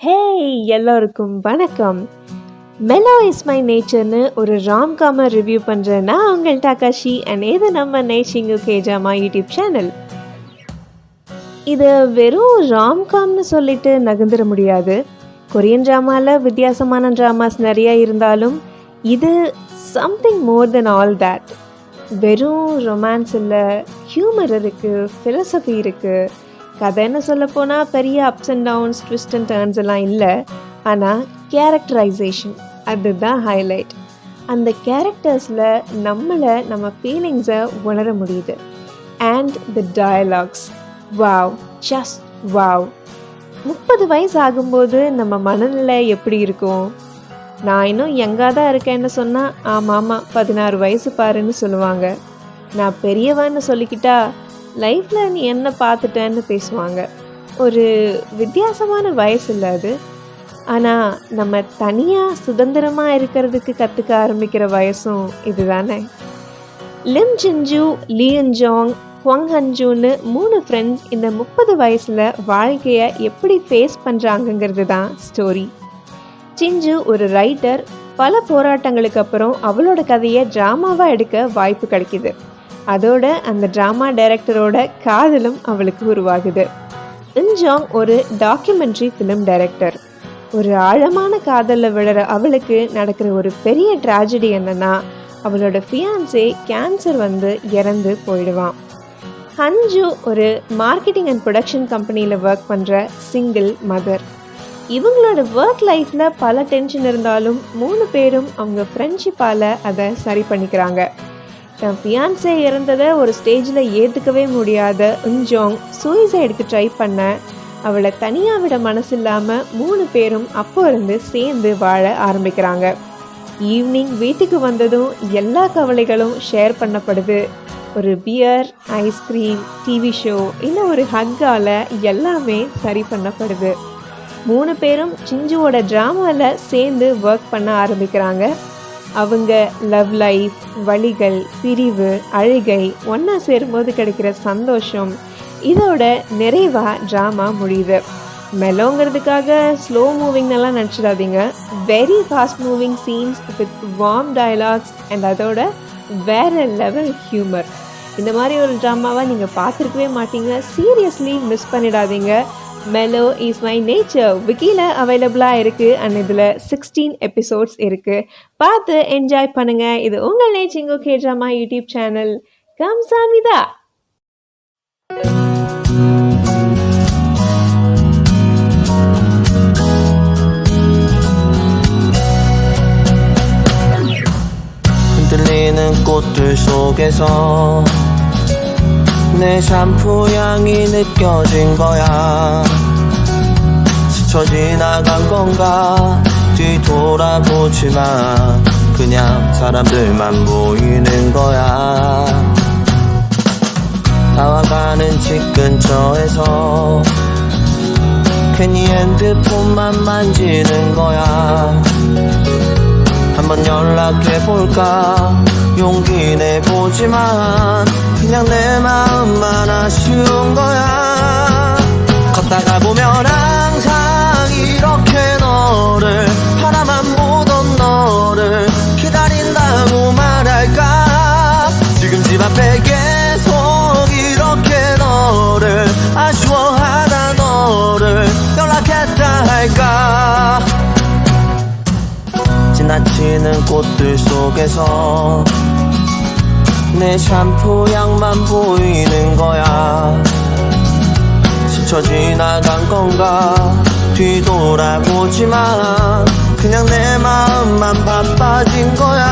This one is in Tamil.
ஹேய் எல்லோருக்கும் வணக்கம். மெலோ இஸ் மை நேச்சர்னு ஒரு ராம்காமை ரிவ்யூ பண்ணுறேன். நான் உங்கள் டாகாஷி அண்ட் இது நம்ம நேச்சிங்கு கேஜாமா யூடியூப் சேனல். இது வெறும் ராம்காம்னு சொல்லிட்டு நகர்ந்துட முடியாது. கொரியன் ட்ராமாவில் வித்தியாசமான ட்ராமாஸ் நிறையா இருந்தாலும் இது something more than all that. வெறும் ரொமான்ஸ் இல்லை, ஹியூமர் இருக்குது, ஃபிலசபி இருக்குது. கதைன்னு சொல்லப்போனால் பெரிய ups and downs, twist and turns எல்லாம் இல்லை. ஆனால் கேரக்டரைசேஷன் அதுதான் ஹைலைட். அந்த கேரக்டர்ஸில் நம்ம ஃபீலிங்ஸை உணர முடியுது. And the dialogues, wow, just wow. 30 வயசு ஆகும்போது நம்ம மனநிலை எப்படி இருக்கும்? நான் இன்னும் யங்காக தான் இருக்கேன்னு சொன்னால் ஆமாம் 16 வயசு பாருன்னு சொல்லுவாங்க. நான் பெரியவன்னு சொல்லிக்கிட்டா லைஃப்பில் நீ என்ன பார்த்துட்டேன்னு பேசுவாங்க. ஒரு வித்தியாசமான வயசு இல்லை அது. ஆனால் நம்ம தனியாக சுதந்திரமாக இருக்கிறதுக்கு கற்றுக்க ஆரம்பிக்கிற வயசும் இது தானே. லிம் ஜின்ஜூ, லியன் ஜாங், ஹுவாங் ஹன்ஜூன்னு 3 ஃப்ரெண்ட்ஸ் இந்த 30 வயசில் வாழ்க்கையை எப்படி ஃபேஸ் பண்ணுறாங்கங்கிறது தான் ஸ்டோரி. ஜின்ஜூ ஒரு ரைட்டர். பல போராட்டங்களுக்கு அப்புறம் அவளோட கதையை ட்ராமாவாக எடுக்க வாய்ப்பு கிடைக்கிது. அதோட அந்த ட்ராமா டைரக்டரோட காதலும் அவளுக்கு உருவாகுது. இன்ஜாங் ஒரு டாக்குமெண்ட்ரி ஃபிலிம் டைரக்டர். ஒரு ஆழமான காதலில் விழுற அவளுக்கு நடக்கிற ஒரு பெரிய ட்ராஜடி என்னன்னா, அவளோட ஃபியான்சே கேன்சர் வந்து இறந்து போயிடுவான். ஹன்ஜூ ஒரு மார்க்கெட்டிங் அண்ட் ப்ரொடக்ஷன் கம்பெனியில் ஒர்க் பண்ணுற சிங்கிள் மதர். இவங்களோட ஒர்க் லைஃப்பில் பல டென்ஷன் இருந்தாலும் 3 பேரும் அவங்க ஃப்ரெண்ட்ஷிப்பால் அதை சரி பண்ணிக்கிறாங்க. தன் ஃபியான்சே இறந்ததை ஒரு ஸ்டேஜில் ஏற்றுக்கவே முடியாத இன்ஜாங் சூசைடுக்கு ட்ரை பண்ண அவளை தனியாக விட மனசு இல்லாமல் 3 பேரும் அப்போ இருந்து சேர்ந்து வாழ ஆரம்பிக்கிறாங்க. ஈவினிங் வீட்டுக்கு வந்ததும் எல்லா கவலைகளும் ஷேர் பண்ணப்படுது. ஒரு பியர், ஐஸ்கிரீம், டிவி ஷோ இல்லை ஒரு ஹக்கால் எல்லாமே சரி பண்ணப்படுது. 3 பேரும் சிஞ்சுவோட ட்ராமாவில் சேர்ந்து ஒர்க் பண்ண ஆரம்பிக்கிறாங்க. அவங்க லவ் லைஃப், வலிகள், பிரிவு, அழுகை, ஒன்றா சேரும்போது கிடைக்கிற சந்தோஷம், இதோட நிறைவாக ட்ராமா முடியுது. மெலோங்கிறதுக்காக ஸ்லோ மூவிங்னெல்லாம் நினச்சிடாதீங்க. Very fast moving scenes with warm dialogues and அதோட வேறு லெவல் ஹியூமர். இந்த மாதிரி ஒரு ட்ராமாவை நீங்கள் பார்த்துருக்கவே மாட்டீங்க. சீரியஸ்லி மிஸ் பண்ணிடாதீங்க. மெலோ இஸ் மை நேச்சர் விக்கியில் அவைலபிளாக இருக்குது. அண்ட் இதில் 16 எபிசோட்ஸ் இருக்குது. பார்த்து என்ஜாய் பண்ணுங்கள். இது உங்கள் நேச்சிங்கு கேட்ராமா யூடியூப் சேனல். கம்சாமிதா. 흔들리는 꽃들 속에서 내 샴푸 향이 느껴진 거야. 스쳐 지나간 건가 뒤돌아보지만 그냥 사람들만 보이는 거야. 다와가는 집 근처에서 괜히 핸드폰만 만지는 거야. 한번 연락해볼까 용기 내보지만 그냥 내 마음만 아쉬운 거야. 걷다가 보면 항상 이렇게 너를 바라만 보던 너를 기다린다고 말할까. 지금 집 앞에 계속 이렇게 너를 아쉬워하다 너를 연락했다 할까. 지나치는 꽃들 속에서 내 샴푸 향만 보이는 거야. 스쳐 지나간 건가 뒤돌아보지만 그냥 내 마음만 바빠진 거야.